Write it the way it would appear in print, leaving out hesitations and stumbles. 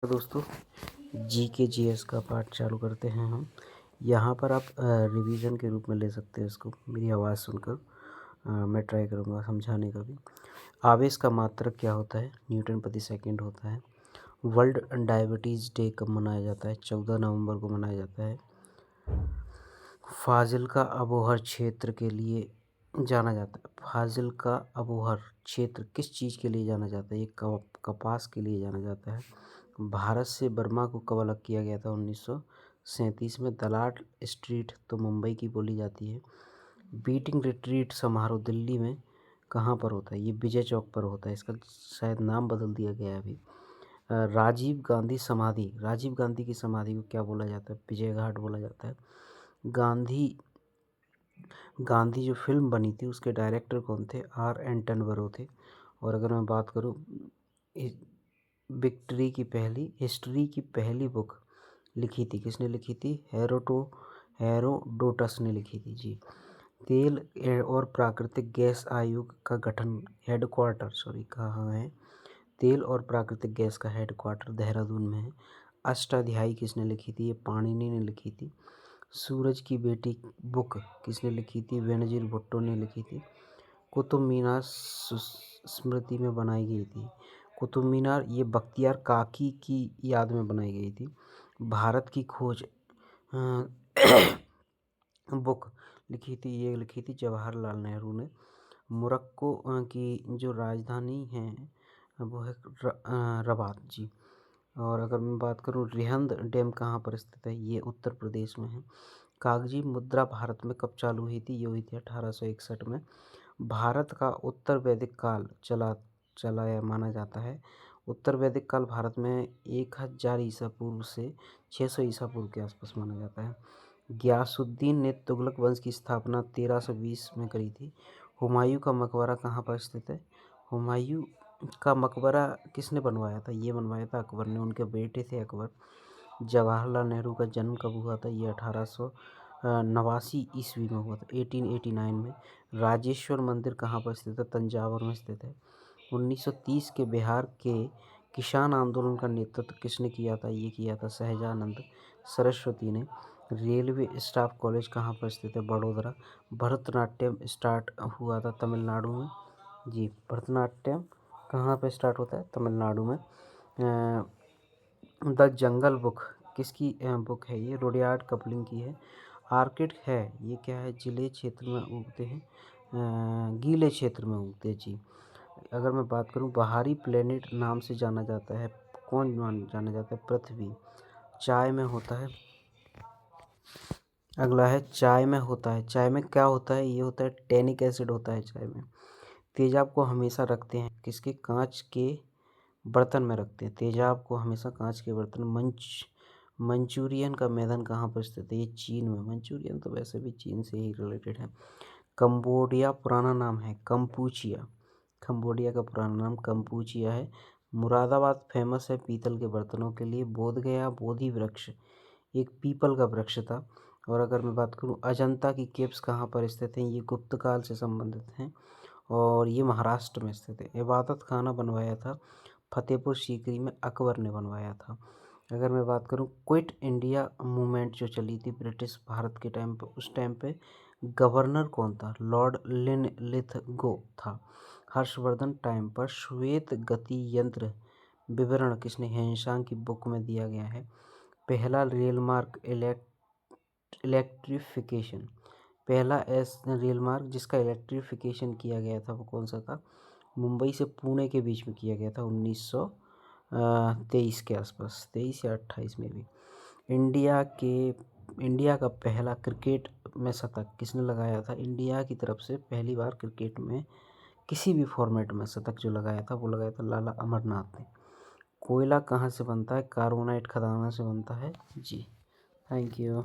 तो दोस्तों जी के जी एस का पार्ट चालू करते हैं हम। यहाँ पर आप रिवीजन के रूप में ले सकते हैं इसको। मेरी आवाज़ सुनकर मैं ट्राई करूँगा समझाने का भी। आवेश का मात्रक क्या होता है? न्यूटन प्रति सेकंड होता है। वर्ल्ड डायबिटीज़ डे कब मनाया जाता है? 14 नवंबर को मनाया जाता है। फाजिल्का अबोहर क्षेत्र के लिए जाना जाता है। फाजिल्का अबोहर क्षेत्र किस चीज़ के लिए जाना जाता है? ये कपास के लिए जाना जाता है। भारत से बर्मा को कब अलग किया गया था? 1937 में। दलाल स्ट्रीट तो मुंबई की बोली जाती है। बीटिंग रिट्रीट समारोह दिल्ली में कहाँ पर होता है? ये विजय चौक पर होता है। इसका शायद नाम बदल दिया गया है अभी। राजीव गांधी समाधि, राजीव गांधी की समाधि को क्या बोला जाता है? विजय घाट बोला जाता है। गांधी जो फिल्म बनी थी उसके डायरेक्टर कौन थे? आर एटनबरो थे। और अगर मैं बात करूँ हिस्ट्री की पहली बुक लिखी थी, किसने लिखी थी? हेरोडोटस ने लिखी थी जी। तेल और प्राकृतिक गैस आयोग का गठन हेडक्वार्टर कहाँ है? तेल और प्राकृतिक गैस का हेडक्वार्टर देहरादून में है। अष्टाध्यायी किसने लिखी थी? ये पाणिनि ने लिखी थी। सूरज की बेटी बुक किसने लिखी थी? बेनजीर भुट्टो ने लिखी थी। कुतुब मीनार स्मृति में बनाई गई थी। कुतुब मीनार ये बख्तियार काकी की याद में बनाई गई थी। भारत की खोज बुक लिखी थी जवाहरलाल नेहरू ने। मोरक्को की जो राजधानी है वो है रबात जी। और अगर मैं बात करूँ रिहंद डैम कहाँ पर स्थित है? ये उत्तर प्रदेश में है। कागजी मुद्रा भारत में कब चालू हुई थी? ये हुई थी 1861 में। भारत का उत्तर वैदिक काल चलाया माना जाता है। उत्तर वैदिक काल भारत में 1000 ईसा पूर्व से 600 ईसा पूर्व के आसपास माना जाता है। गयासुद्दीन ने तुगलक वंश की स्थापना 1320 में करी थी। हुमायूं का मकबरा कहाँ पर स्थित है? हुमायूं का मकबरा किसने बनवाया था? ये बनवाया था अकबर ने। उनके बेटे थे अकबर। जवाहरलाल नेहरू का जन्म कब हुआ था? ये 1889 ईस्वी में हुआ था, 1889 में। राजेश्वर मंदिर कहाँ पर स्थित है? तंजावुर में स्थित है। 1930 के बिहार के किसान आंदोलन का नेतृत्व किसने किया था? ये किया था सहजानंद सरस्वती ने। रेलवे स्टाफ कॉलेज कहाँ पर स्थित है? बड़ोदरा। भरतनाट्यम स्टार्ट हुआ था तमिलनाडु में जी। भरतनाट्यम कहाँ पे स्टार्ट होता है? तमिलनाडु में। द जंगल बुक किसकी बुक है? ये रुडयार्ड कपलिंग की है। आर्किड है ये क्या है? गीले क्षेत्र में उगते हैं जी। अगर मैं बात करूं बाहरी प्लेनेट नाम से जाना जाता है, कौन जाना जाता है? पृथ्वी। चाय में होता है। अगला है चाय में होता है। चाय में क्या होता है? ये होता है टैनिक एसिड होता है चाय में। तेजाब को हमेशा रखते हैं किसके? कांच के बर्तन में रखते हैं तेजाब को हमेशा, कांच के बर्तन। मंचूरियन का मैदान कहाँ पर स्थित है? ये चीन में। मंचूरियन तो वैसे भी चीन से ही रिलेटेड है। कंबोडिया पुराना नाम है कंपूचिया। कंबोडिया का पुराना नाम कंपूचिया है। मुरादाबाद फेमस है पीतल के बर्तनों के लिए। बोधगया बोधि वृक्ष एक पीपल का वृक्ष था। और अगर मैं बात करूं अजंता की केव्स कहाँ पर स्थित हैं? ये गुप्त काल से संबंधित हैं और ये महाराष्ट्र में स्थित है। इबादत खाना बनवाया था फतेहपुर सीकरी में, अकबर ने बनवाया था। अगर मैं बात करूं क्विट इंडिया मूवमेंट जो चली थी ब्रिटिश भारत के टाइम पर, उस टाइम पे गवर्नर कौन था? लॉर्ड लिनलिथगो था। हर्षवर्धन टाइम पर श्वेत गति यंत्र विवरण किसने? हेनसांग की बुक में दिया गया है। पहला रेल मार्ग इलेक्ट्रिफिकेशन, पहला रेल मार्ग जिसका इलेक्ट्रिफिकेशन किया गया था वो कौन सा था? मुंबई से पुणे के बीच में किया गया था 1923 के आसपास, 23 या 28 में भी। इंडिया का पहला क्रिकेट में शतक किसने लगाया था? इंडिया की तरफ से पहली बार क्रिकेट में किसी भी फॉर्मेट में शतक जो लगाया था वो लगाया था लाला अमरनाथ ने। कोयला कहाँ से बनता है? कार्बोनाइट खदानों से बनता है जी। Thank you.